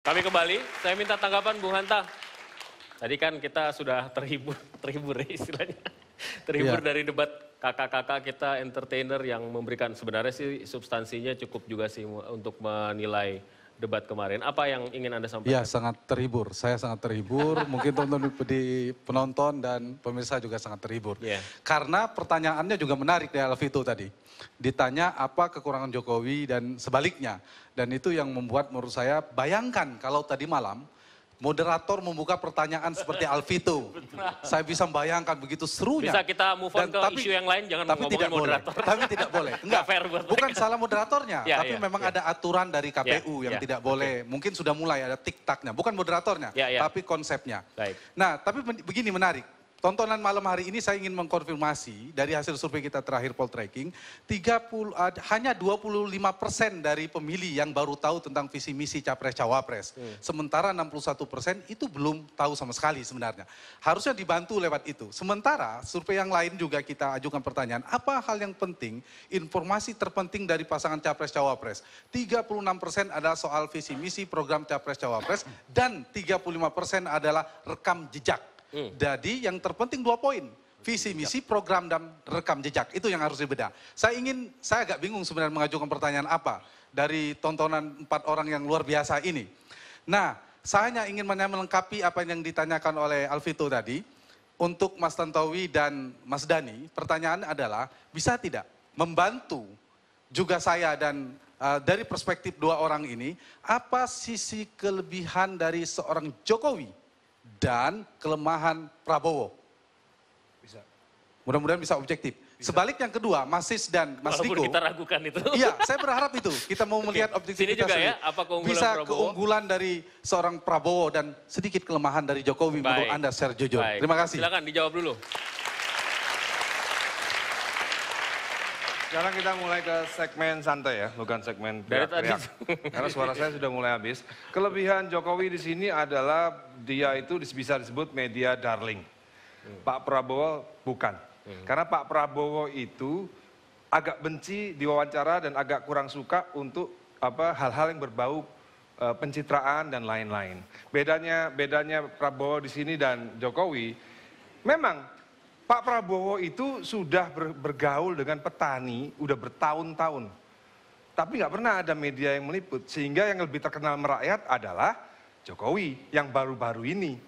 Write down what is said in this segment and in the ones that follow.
Kami kembali, saya minta tanggapan Bung Hanta. Tadi kan kita sudah terhibur ya istilahnya. Terhibur dari debat kakak-kakak kita entertainer yang memberikan sebenarnya sih substansinya cukup juga sih untuk menilai debat kemarin. Apa yang ingin Anda sampaikan? Ya, sangat terhibur. Saya sangat terhibur. Mungkin penonton dan pemirsa juga sangat terhibur. Karena pertanyaannya juga menarik dari Alvito tadi. Ditanya apa kekurangan Jokowi dan sebaliknya. Dan itu yang membuat menurut saya, bayangkan kalau tadi malam moderator membuka pertanyaan seperti Alvito. Saya bisa membayangkan begitu serunya. Bisa kita move on ke isu yang lain, jangan ngomongin moderator. Tapi tidak boleh. Enggak, fair buat bukan salah moderatornya, tapi memang ada aturan dari KPU yang tidak boleh. Okay. Mungkin sudah mulai ada tik-taknya, bukan moderatornya, tapi konsepnya. Baik. Nah, tapi begini menarik. Tontonan malam hari ini saya ingin mengkonfirmasi dari hasil survei kita terakhir Poltreking, hanya 25% dari pemilih yang baru tahu tentang visi misi Capres-Cawapres. Sementara 61% itu belum tahu sama sekali sebenarnya. Harusnya dibantu lewat itu. Sementara survei yang lain juga kita ajukan pertanyaan, apa hal yang penting, informasi terpenting dari pasangan Capres-Cawapres? 36% adalah soal visi misi program Capres-Cawapres dan 35% adalah rekam jejak. Jadi yang terpenting 2 poin, visi misi, program dan rekam jejak, itu yang harus dibedah. Saya agak bingung sebenarnya mengajukan pertanyaan apa dari tontonan 4 orang yang luar biasa ini. Nah, saya hanya ingin melengkapi apa yang ditanyakan oleh Alvito tadi. Untuk Mas Tantowi dan Mas Dhani, pertanyaan adalah bisa tidak membantu juga saya dan dari perspektif 2 orang ini, apa sisi kelebihan dari seorang Jokowi dan kelemahan Prabowo? Bisa. Mudah-mudahan bisa objektif. Bisa. Sebalik yang kedua, Mas Sis dan Mas Diko. Walaupun kita ragukan itu. Iya, saya berharap itu. Kita mau melihat objektivitas. Sini juga ya, apa keunggulan bisa Prabowo? Keunggulan dari seorang Prabowo dan sedikit kelemahan dari Jokowi menurut Anda secara jujur. Terima kasih. Silakan dijawab dulu. Sekarang kita mulai ke segmen santai ya, bukan segmen teriak-teriak. Karena suara saya sudah mulai habis. Kelebihan Jokowi di sini adalah dia itu bisa disebut media darling. Pak Prabowo bukan. Karena Pak Prabowo itu agak benci diwawancara dan agak kurang suka untuk hal-hal yang berbau pencitraan dan lain-lain. Bedanya Prabowo di sini dan Jokowi, memang Pak Prabowo itu sudah bergaul dengan petani, udah bertahun-tahun. Tapi nggak pernah ada media yang meliput, sehingga yang lebih terkenal merakyat adalah Jokowi yang baru-baru ini.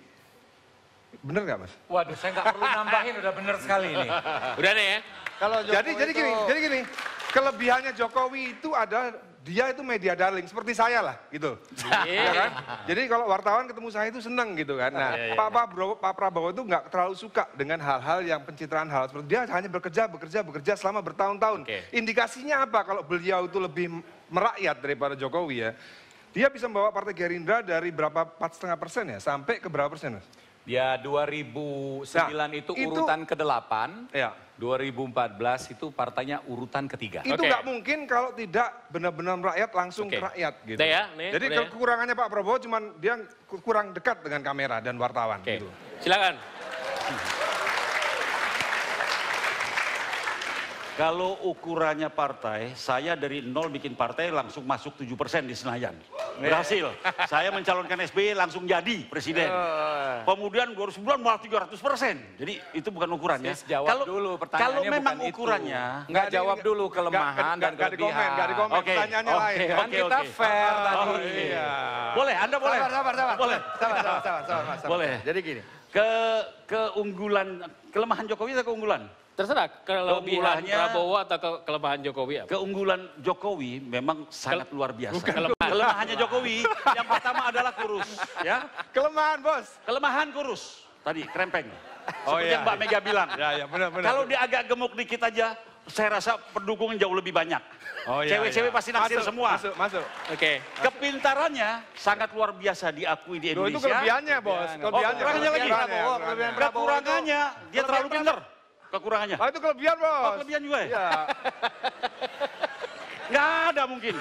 Bener nggak Mas? Waduh, saya nggak perlu nambahin, udah bener sekali ini. Udah nih ya? Kalau jadi gini, kelebihannya Jokowi itu ada dia itu media darling, seperti saya lah gitu. Ya kan? Jadi kalau wartawan ketemu saya itu seneng gitu kan. Nah, Pak Prabowo itu nggak terlalu suka dengan hal-hal yang pencitraan hal seperti dia hanya bekerja selama bertahun-tahun. Indikasinya apa kalau beliau itu lebih merakyat daripada Jokowi ya? Dia bisa membawa Partai Gerindra dari berapa 4,5% ya sampai ke berapa persen Mas? Dia 2009 itu urutan ke-8, 2014 itu partainya urutan ke-3. Itu nggak mungkin kalau tidak benar-benar rakyat langsung ke rakyat gitu. Jadi kekurangannya Pak Prabowo cuman dia kurang dekat dengan kamera dan wartawan. Gitu. Silakan. Kalau ukurannya partai, saya dari nol bikin partai langsung masuk 7% di Senayan. Berhasil. Saya mencalonkan SBY langsung jadi presiden. Kemudian 2009 malah 300%. Jadi itu bukan ukurannya. Jawab dulu pertanyaannya. Kalau memang bukan ukurannya. Nggak jawab dulu kelemahan dan kelebihan. Nggak di komen, pertanyaannya lain. Kan kita fair tadi. Boleh, Anda boleh. Sabar. Boleh. Sabar. Boleh. Jadi gini. Keunggulan, kelemahan Jokowi atau keunggulan? Terserah, kelebihan Prabowo atau kelemahan Jokowi apa? Keunggulan Jokowi memang sangat luar biasa. Kelemahannya Jokowi, yang pertama adalah kurus. Ya. Kelemahan bos. Kelemahan kurus. Tadi, krempeng. Seperti yang Mbak Mega bilang. Benar. Kalau dia agak gemuk dikit aja, saya rasa pendukungnya jauh lebih banyak. Cewek-cewek pasti naksir semua. Masuk. Kepintarannya sangat luar biasa diakui di Indonesia. Itu kelebihannya bos. Kekurangannya lagi. Kekurangannya, dia terlalu pintar. Kekurangannya. Itu kelebihan bos. Kelebihan juga ya? Nggak ada mungkin.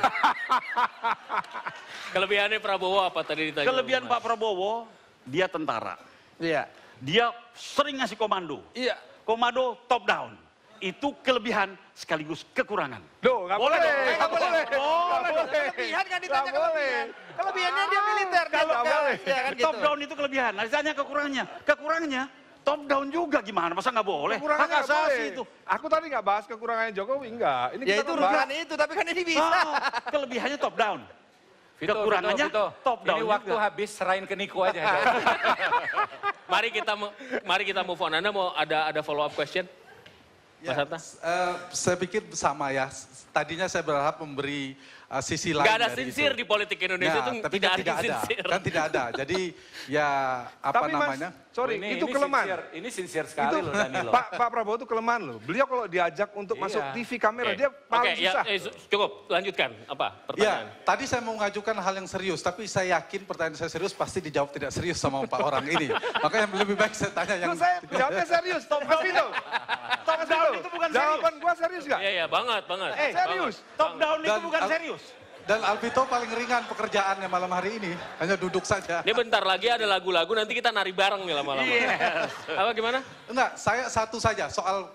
Kelebihannya Prabowo apa tadi ditanya? Kelebihan Pak Prabowo, dia tentara. Iya. Dia sering ngasih komando. Iya. Komando top down. itu kelebihan sekaligus kekurangan. Duh, nggak boleh. Nggak boleh. Kelebihan kan ditanya Nggak boleh. kelebihan. Kelebihannya dia militer. dia Nggak tegas. boleh. Ya kan gitu. Top down itu kelebihan. Nah, ditanya kekurangannya. Kekurangannya top down juga gimana? Masa nggak boleh? Kekurangannya Hak nggak asasi boleh. itu. Aku tadi nggak bahas kekurangannya Jokowi, enggak. Ini Ya kita itu membahas- urusan itu, tapi kan ini bisa. Oh, kelebihannya top down. Kekurangannya top down. Ini waktu juga. habis, serahin ke Niko aja. Mari kita move on. Anda mau ada follow up question? Mas Hanta? Saya pikir sama ya. Tadinya saya berharap memberi sisi lain Gak ada dari sincere itu. di politik Indonesia Nah, itu tapi tidak kan ada tidak ada. sincere. Kan tidak ada. Jadi ya apa Tapi Mas, namanya? sorry, itu kelemahan. Ini sincere sekali loh Danilo. Pak Prabowo itu kelemahan loh. Beliau kalau diajak untuk masuk TV kamera, Oke. dia paling Oke, ya, susah. cukup. Lanjutkan. Apa Ya, pertanyaan? tadi saya mau mengajukan hal yang serius, tapi saya yakin pertanyaan saya serius pasti dijawab tidak serius sama Pak orang ini. Makanya lebih baik saya tanya yang... Loh, saya jawabnya serius. Mas Vito. Mas down Vito, itu bukan serius. jawaban gua serius gak? Iya, banget. serius. Top down itu Dan- bukan serius. Dan Alvito paling ringan pekerjaannya malam hari ini, hanya duduk saja. Ini bentar lagi ada lagu-lagu, nanti kita nari bareng nih lama-lama. Apa gimana? Enggak, saya satu saja soal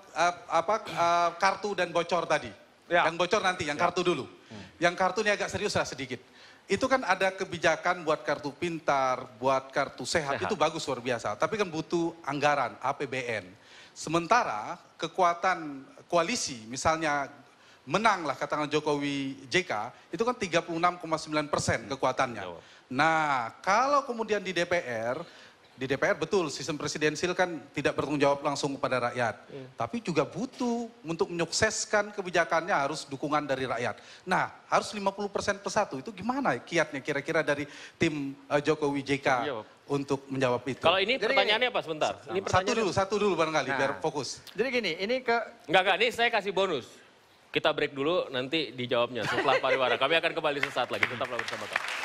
kartu dan bocor tadi. Ya. Yang bocor nanti, yang kartu dulu. Yang kartu ini agak serius lah sedikit. Itu kan ada kebijakan buat kartu pintar, buat kartu sehat, itu bagus luar biasa. Tapi kan butuh anggaran, APBN. Sementara kekuatan koalisi, misalnya menang lah katakan Jokowi JK, itu kan 36,9% kekuatannya. Nah, kalau kemudian di DPR betul sistem presidensil kan tidak bertanggung jawab langsung kepada rakyat. Tapi juga butuh untuk menyukseskan kebijakannya harus dukungan dari rakyat. Nah, harus 50% plus 1. Itu gimana kiatnya kira-kira dari tim Jokowi JK untuk menjawab itu? Kalau ini pertanyaannya apa sebentar? Ini pertanyaannya... Satu dulu barangkali biar fokus. Jadi gini, ini ke Enggak, ini saya kasih bonus. Kita break dulu, nanti dijawabnya setelah pariwara. Kami akan kembali sesaat lagi, tetaplah bersama kami.